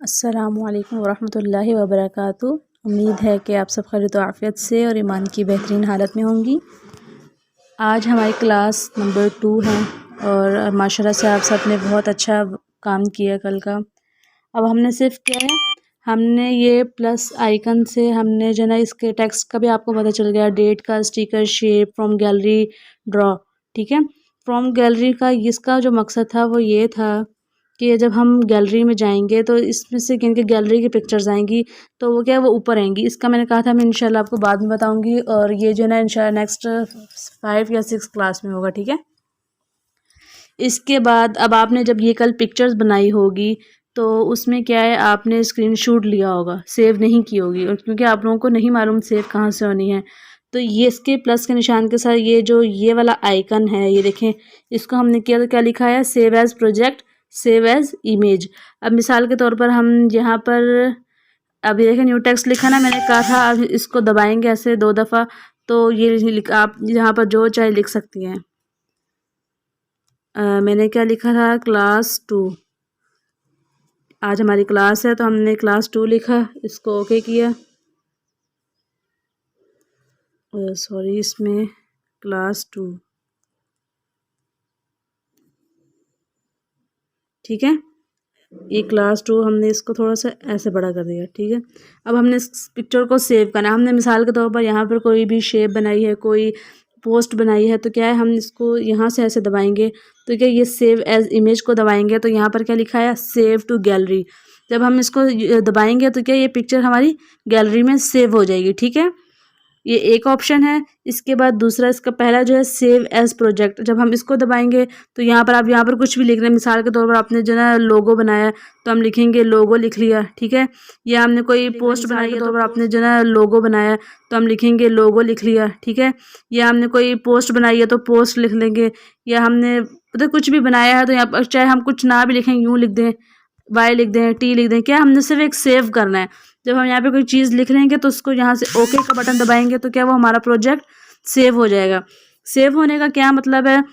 अस्सलामुअलैकुम वरहमतुल्लाहि वबरकातुहू। उम्मीद है कि आप सब खैर आफ़ियत से और ईमान की बेहतरीन हालत में होंगी। आज हमारी क्लास नंबर 2 है और माशाल्लाह से आप सब ने बहुत अच्छा काम किया कल का। अब हमने सिर्फ क्या है, हमने ये प्लस आइकन से हमने जो ना इसके टेक्स्ट का भी आपको पता चल गया, डेट का, sticker, shape, from gallery, draw. ठीक है, फ्रॉम गैलरी का इसका जो मकसद था वो ये था कि जब हम गैलरी में जाएंगे तो इसमें से किन की गैलरी की पिक्चर्स आएंगी तो वो क्या है, वो ऊपर आएंगी। इसका मैंने कहा था मैं इंशाल्लाह आपको बाद में बताऊंगी और ये जो है ना इंशाल्लाह नेक्स्ट 5 या 6 क्लास में होगा। ठीक है, इसके बाद अब आपने जब ये कल पिक्चर्स बनाई होगी तो उसमें क्या है, आपने स्क्रीनशॉट लिया होगा, सेव नहीं की होगी, और क्योंकि आप लोगों को नहीं मालूम सेव कहाँ से होनी है तो ये इसके प्लस के निशान के साथ ये जो ये वाला आइकन है, ये देखें, इसको हमने किया तो क्या लिखा है, save as project, save as image. अब मिसाल के तौर पर हम यहाँ पर अभी देखें न्यू टेक्स्ट लिखा ना, मैंने कहा था अब इसको दबाएंगे ऐसे 2 दफ़ा तो ये आप यहाँ पर जो चाहे लिख सकती हैं। मैंने क्या लिखा था, क्लास 2। आज हमारी क्लास है तो हमने क्लास 2 लिखा, इसको ओके किया। सॉरी, इसमें क्लास 2, ठीक है, ये क्लास 2 हमने इसको थोड़ा सा ऐसे बड़ा कर दिया। ठीक है, अब हमने इस पिक्चर को सेव करना है। हमने मिसाल के तौर पर यहाँ पर कोई भी शेप बनाई है, कोई पोस्ट बनाई है तो क्या है, हम इसको यहाँ से ऐसे दबाएंगे तो क्या ये सेव एज इमेज को दबाएंगे तो यहाँ पर क्या लिखा है, सेव टू गैलरी। जब हम इसको दबाएंगे तो क्या ये पिक्चर हमारी गैलरी में सेव हो जाएगी। ठीक है, ये एक ऑप्शन है। इसके बाद दूसरा, इसका पहला जो है सेव एज प्रोजेक्ट, जब हम इसको दबाएंगे तो यहाँ पर आप यहाँ पर कुछ भी लिख रहे हैं, मिसाल के तौर पर आपने जो है लोगो बनाया है तो हम लिखेंगे लोगो, लिख लिया। ठीक है, या हमने कोई पोस्ट बनाई है तो आपने जो है लोगो बनाया है तो हम लिखेंगे लोगो, लिख लिया। ठीक है, या हमने कोई पोस्ट बनाई है तो पोस्ट लिख लेंगे, या हमने मतलब कुछ भी बनाया है तो यहाँ पर चाहे हम कुछ ना भी लिखें, यूँ लिख दें, वाई लिख दें, टी लिख दें, क्या हमने सिर्फ एक सेव करना है। जब हम यहाँ पे कोई चीज़ लिख लेंगे तो उसको यहाँ से ओके का बटन दबाएंगे तो क्या वो हमारा प्रोजेक्ट सेव हो जाएगा। सेव होने का क्या मतलब है,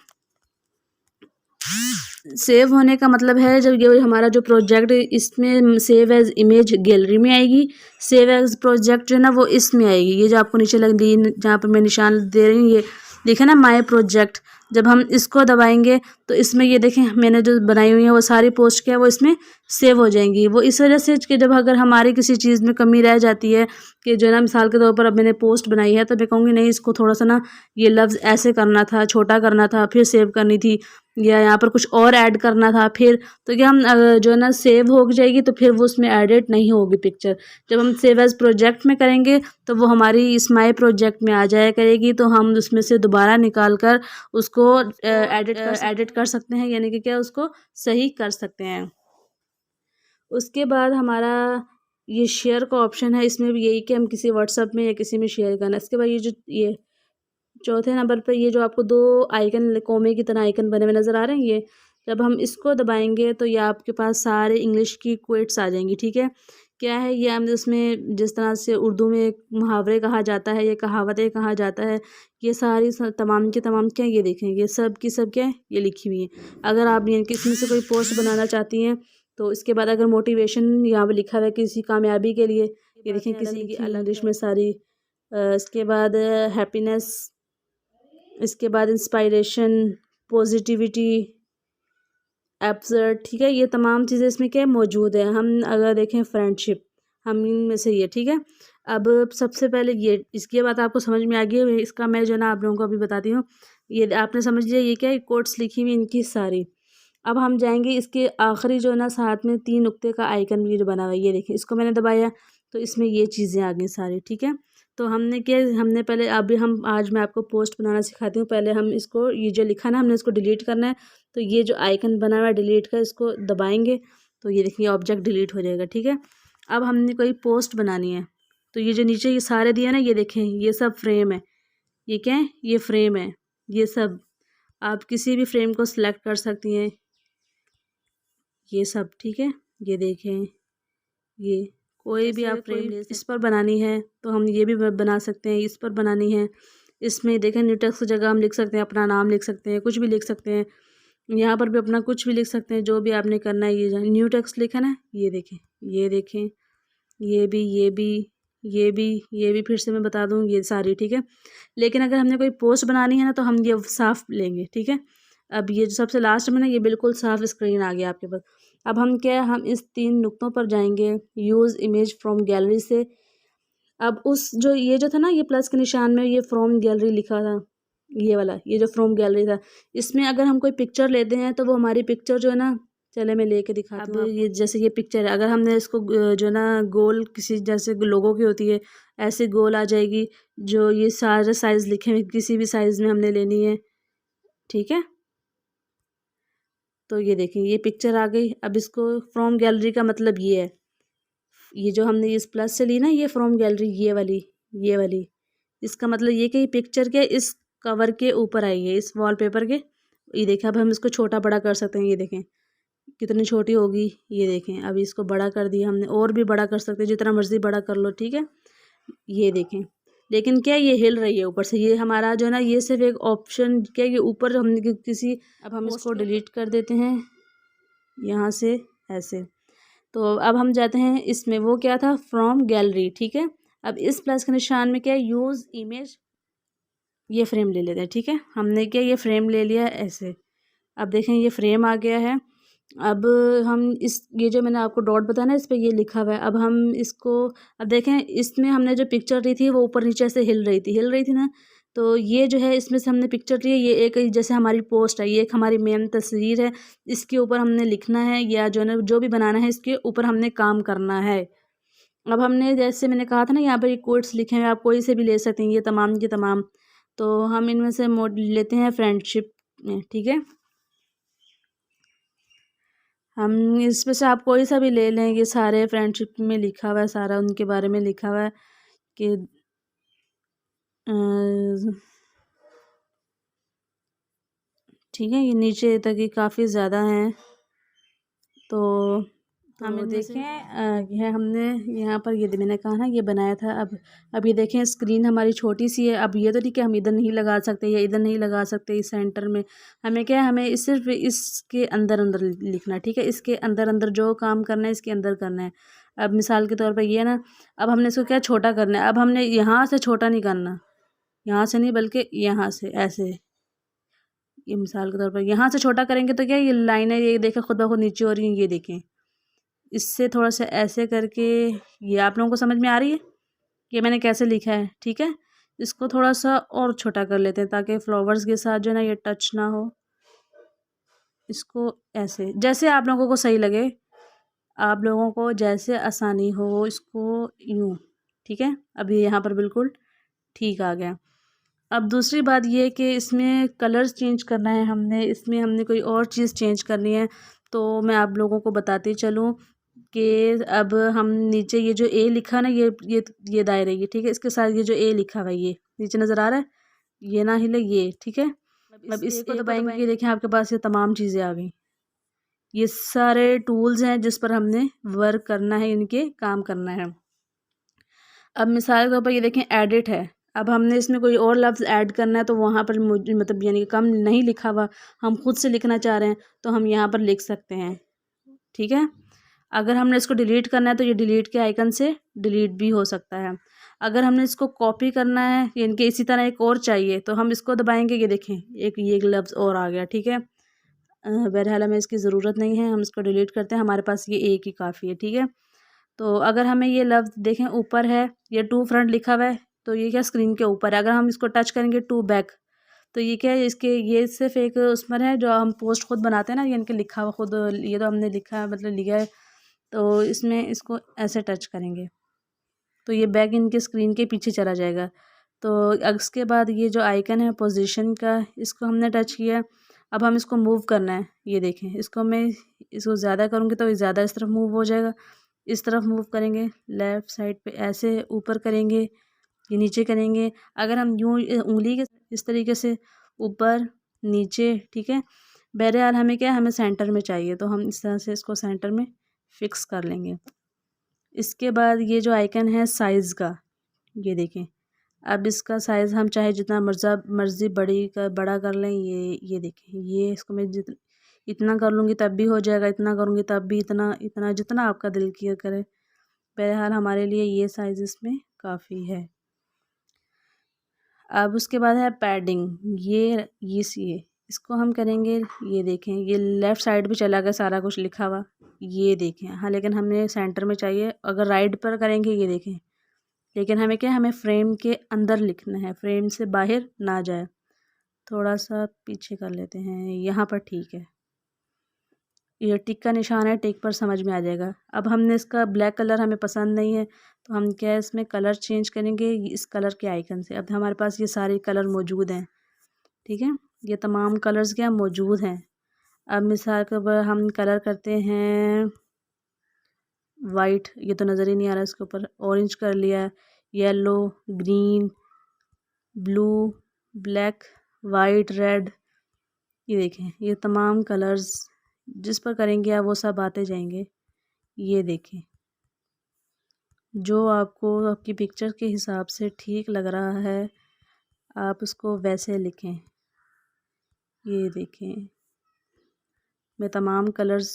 सेव होने का मतलब है जब ये हमारा जो प्रोजेक्ट इसमें सेव एज इमेज गैलरी में आएगी, सेव एज प्रोजेक्ट जो है ना वो इसमें आएगी। ये जो आपको नीचे लग दी, जहाँ पर मैं निशान दे रही हूँ, ये देखे ना माय प्रोजेक्ट, जब हम इसको दबाएंगे तो इसमें ये देखें मैंने जो बनाई हुई है वो सारी पोस्ट क्या है वो इसमें सेव हो जाएंगी। वो इस वजह से कि जब अगर हमारी किसी चीज़ में कमी रह जाती है कि जो है ना, मिसाल के तौर पर अब मैंने पोस्ट बनाई है तो मैं कहूँगी नहीं, इसको थोड़ा सा ना ये लफ्ज़ ऐसे करना था, छोटा करना था, फिर सेव करनी थी, या यहाँ पर कुछ और ऐड करना था फिर, तो क्या हम जो है ना सेव हो जाएगी तो फिर वो उसमें एडिट नहीं होगी पिक्चर। जब हम सेव एज प्रोजेक्ट में करेंगे तो वो हमारी इस माई प्रोजेक्ट में आ जाया करेगी, तो हम उसमें से दोबारा निकाल कर उसको एडिट कर सकते हैं, यानी कि क्या उसको सही कर सकते हैं। उसके बाद हमारा ये शेयर का ऑप्शन है, इसमें भी यही कि हम किसी व्हाट्सएप में या किसी में शेयर करना। इसके बाद ये जो ये चौथे नंबर पर ये जो आपको 2 आइकन कोमे की तरह आइकन बने हुए नज़र आ रहे हैं, ये जब हम इसको दबाएंगे तो ये आपके पास सारे इंग्लिश की क्वेट्स आ जाएंगी। ठीक है, क्या है ये, हम इसमें जिस तरह से उर्दू में मुहावरे कहा जाता है, ये कहावतें कहा जाता है, ये सारी तमाम की तमाम क्या ये देखें, ये सब की सब क्या है ये लिखी हुई है। अगर आप ये किसी में से कोई पोस्ट बनाना चाहती हैं तो इसके बाद अगर मोटिवेशन यहाँ पर लिखा हुआ है किसी कामयाबी के लिए, ये देखें किसी की इंग्लिश में सारी। इसके बाद हैप्पीनेस, इसके बाद इंस्पायरेशन, पॉजिटिविटी, एब्सर्ड। ठीक है, ये तमाम चीज़ें इसमें क्या मौजूद है। हम अगर देखें फ्रेंडशिप, हम इनमें से ये, ठीक है। अब सबसे पहले ये इसकी बात आपको समझ में आ गई है, इसका मैं जो ना आप लोगों को अभी बताती हूँ। ये आपने समझ लिया ये क्या है, कोट्स लिखी हुई इनकी सारी। अब हम जाएंगे इसके आखिरी जो है ना, साथ में 3 नुक्ते का आइकन भी जो बना हुआ है, ये देखिए, इसको मैंने दबाया तो इसमें ये चीज़ें आ गई सारी। ठीक है, तो हमने क्या, हमने पहले अभी हम आज मैं आपको पोस्ट बनाना सिखाती हूँ। पहले हम इसको ये जो लिखा ना हमने इसको डिलीट करना है, तो ये जो आइकन बना हुआ है डिलीट का, इसको दबाएंगे तो ये देखिए ऑब्जेक्ट डिलीट हो जाएगा। ठीक है, अब हमने कोई पोस्ट बनानी है तो ये जो नीचे ये सारे दिए ना, ये देखें ये सब फ्रेम है, ये क्या है, ये फ्रेम है, ये सब आप किसी भी फ्रेम को सिलेक्ट कर सकती हैं, ये सब। ठीक है, ये देखें, ये कोई भी आप फ्रेम इस पर बनानी है तो हम ये भी बना सकते हैं, इस पर बनानी है। इसमें देखें न्यू टेक्स्ट की जगह हम लिख सकते हैं अपना नाम, लिख सकते हैं, कुछ भी लिख सकते हैं। यहाँ पर भी अपना कुछ भी लिख सकते हैं, जो भी आपने करना है। ये न्यू टेक्स्ट लिखा ना, ये देखें, ये देखें, ये भी, ये भी, ये भी, ये भी फिर से मैं बता दूँ, ये सारी, ठीक है। लेकिन अगर हमने कोई पोस्ट बनानी है ना, तो हम ये साफ लेंगे, ठीक है। अब ये जो सबसे लास्ट में ना, ये बिल्कुल साफ स्क्रीन आ गया आपके पास। अब हम क्या है, हम इस 3 नुक्तों पर जाएंगे, यूज़ इमेज फ्रॉम गैलरी से। अब उस जो ये जो था ना, ये प्लस के निशान में ये फ्रॉम गैलरी लिखा था, ये वाला, ये जो फ्रॉम गैलरी था, इसमें अगर हम कोई पिक्चर लेते हैं तो वो हमारी पिक्चर जो है ना, चले मैं लेके दिखाती हूँ। अब ये जैसे ये पिक्चर है, अगर हमने इसको जो है ना गोल, किसी जैसे लोगों की होती है, ऐसे गोल आ जाएगी, जो ये सारे साइज़ लिखे हुए, किसी भी साइज़ में हमने लेनी है, ठीक है। तो ये देखें, ये पिक्चर आ गई। अब इसको फ्रॉम गैलरी का मतलब ये है, ये जो हमने इस प्लस से ली ना, ये फ्रॉम गैलरी, ये वाली, ये वाली, इसका मतलब ये कि पिक्चर के इस कवर के ऊपर आई है, इस वॉलपेपर के। ये देखें, अब हम इसको छोटा बड़ा कर सकते हैं, ये देखें कितनी छोटी होगी, ये देखें। अब इसको बड़ा कर दिया हमने, और भी बड़ा कर सकते हैं, जितना मर्जी बड़ा कर लो, ठीक है। ये देखें, लेकिन क्या ये हिल रही है ऊपर से, ये हमारा जो है ना, ये सिर्फ एक ऑप्शन, क्या ये ऊपर हमने किसी, अब हम इसको डिलीट कर देते हैं यहाँ से, ऐसे। तो अब हम जाते हैं इसमें, वो क्या था, फ्रॉम गैलरी, ठीक है। अब इस प्लस के निशान में क्या है, यूज़ इमेज, ये फ्रेम ले लेते हैं, ठीक है। हमने क्या ये फ्रेम ले लिया ऐसे। अब देखें, ये फ्रेम आ गया है। अब हम इस, ये जो मैंने आपको डॉट बताया ना, इस पे ये लिखा हुआ है। अब हम इसको, अब देखें, इसमें हमने जो पिक्चर ली थी वो ऊपर नीचे से हिल रही थी ना। तो ये जो है, इसमें से हमने पिक्चर ली है, ये एक जैसे हमारी पोस्ट है, ये एक हमारी मेन तस्वीर है, इसके ऊपर हमने लिखना है, या जो है ना जो भी बनाना है, इसके ऊपर हमने काम करना है। अब हमने जैसे मैंने कहा था ना, यहाँ पर ये कोट्स लिखे हैं, आप कोई से भी ले सकते हैं, ये तमाम के तमाम। तो हम इनमें से मोड लेते हैं फ्रेंडशिप में, ठीक है। हम इसमें से आप कोई सा भी ले लें, ये सारे फ्रेंडशिप में लिखा हुआ है, सारा उनके बारे में लिखा हुआ है कि ठीक है, ये नीचे तक ही काफ़ी ज़्यादा हैं। तो हम देखें, यह हमने यहाँ पर, ये मैंने कहा ना, ये बनाया था। अब ये देखें, स्क्रीन हमारी छोटी सी है। अब ये तो ठीक है, हम इधर नहीं लगा सकते या इधर नहीं लगा सकते, इस सेंटर में। हमें क्या है, हमें सिर्फ इसके अंदर अंदर लिखना, ठीक है। इसके अंदर अंदर जो काम करना है, इसके अंदर करना है। अब मिसाल के तौर पर ये ना, अब हमने इसको क्या छोटा करना है। अब हमने यहाँ से छोटा नहीं करना, यहाँ से नहीं, बल्कि यहाँ से ऐसे। ये मिसाल के तौर पर यहाँ से छोटा करेंगे तो क्या, ये लाइनें ये देखें खुद ब खुद नीचे हो रही हैं, ये देखें। इससे थोड़ा सा ऐसे करके, ये आप लोगों को समझ में आ रही है कि मैंने कैसे लिखा है, ठीक है। इसको थोड़ा सा और छोटा कर लेते हैं, ताकि फ्लावर्स के साथ जो है ना, ये टच ना हो। इसको ऐसे, जैसे आप लोगों को सही लगे, आप लोगों को जैसे आसानी हो, इसको यूँ, ठीक है। अभी यहाँ पर बिल्कुल ठीक आ गया। अब दूसरी बात ये कि इसमें कलर्स चेंज करना है हमने, इसमें हमने कोई और चीज़ चेंज करनी है। तो मैं आप लोगों को बताती चलूँ कि अब हम नीचे ये जो ए लिखा ना, ये दायरे, ये ठीक है, इसके साथ ये जो ए लिखा हुआ है, ये नीचे नज़र आ रहा है, ये ना हिले, ये ठीक है। अब इस को दबाएंगे, ये देखें आपके पास ये तमाम चीज़ें आ गई। ये सारे टूल्स हैं जिस पर हमने वर्क करना है, इनके काम करना है। अब मिसाल के तौर पर ये देखें, एडिट है। अब हमने इसमें कोई और लफ्ज़ ऐड करना है, तो वहाँ पर मतलब यानी कि कम नहीं लिखा हुआ, हम खुद से लिखना चाह रहे हैं, तो हम यहाँ पर लिख सकते हैं, ठीक है। अगर हमने इसको डिलीट करना है, तो ये डिलीट के आइकन से डिलीट भी हो सकता है। अगर हमने इसको कॉपी करना है, यानी कि इसी तरह एक और चाहिए, तो हम इसको दबाएंगे, ये देखें, एक लफ्ज़ और आ गया, ठीक है। बहरहाल हमें इसकी ज़रूरत नहीं है, हम इसको डिलीट करते हैं, हमारे पास ये एक ही काफ़ी है, ठीक है। तो अगर हमें ये लफ्ज़ देखें, ऊपर है, ये टू फ्रंट लिखा हुआ है, तो ये क्या स्क्रीन के ऊपर है। अगर हम इसको टच करेंगे, टू बैक, तो ये क्या है, इसके ये सिर्फ एक उसमें है, जो हम पोस्ट खुद बनाते हैं ना, यानी कि लिखा हुआ खुद, ये तो हमने लिखा है, मतलब लिखा है। तो इसमें इसको ऐसे टच करेंगे, तो ये बैक इनके स्क्रीन के पीछे चला जाएगा। तो उसके बाद ये जो आइकन है पोजीशन का, इसको हमने टच किया। अब हम इसको मूव करना है, ये देखें, इसको मैं इसको ज़्यादा करूँगी तो ज़्यादा इस तरफ मूव हो जाएगा। इस तरफ मूव करेंगे, लेफ़्ट साइड पे ऐसे ऊपर करेंगे, ये नीचे करेंगे। अगर हम यूँ उंगली के इस तरीके से ऊपर नीचे, ठीक है। बहरहाल हमें क्या है, हमें सेंटर में चाहिए, तो हम इस तरह से इसको सेंटर में फ़िक्स कर लेंगे। इसके बाद ये जो आइकन है साइज़ का, ये देखें। अब इसका साइज़ हम चाहे जितना मर्ज़ी बड़ा कर लें। ये देखें, ये इसको मैं इतना कर लूँगी तब भी हो जाएगा, इतना करूँगी तब भी, इतना इतना जितना आपका दिल किया करे। बहरहाल हमारे लिए ये साइज़ इसमें काफ़ी है। अब उसके बाद है पैडिंग, ये इसको हम करेंगे, ये देखें ये लेफ़्ट साइड पे चला गया सारा कुछ लिखा हुआ, ये देखें। हाँ लेकिन हमें सेंटर में चाहिए, अगर राइट पर करेंगे ये देखें, लेकिन हमें क्या है, हमें फ्रेम के अंदर लिखना है, फ्रेम से बाहर ना जाए। थोड़ा सा पीछे कर लेते हैं, यहाँ पर ठीक है। ये टिक का निशान है, टिक पर समझ में आ जाएगा। अब हमने इसका ब्लैक कलर हमें पसंद नहीं है, तो हम क्या है इसमें कलर चेंज करेंगे इस कलर के आइकन से। अब हमारे पास ये सारे कलर मौजूद हैं, ठीक है, ये तमाम कलर्स क्या मौजूद हैं। अब मिसाल के ऊपर हम कलर करते हैं वाइट, ये तो नज़र ही नहीं आ रहा इसके ऊपर, ऑरेंज कर लिया, yellow, green, blue, black, white, red, ये देखें ये तमाम कलर्स जिस पर करेंगे आप वो सब आते जाएंगे। ये देखें जो आपको आपकी पिक्चर के हिसाब से ठीक लग रहा है आप उसको वैसे लिखें। ये देखें मैं तमाम कलर्स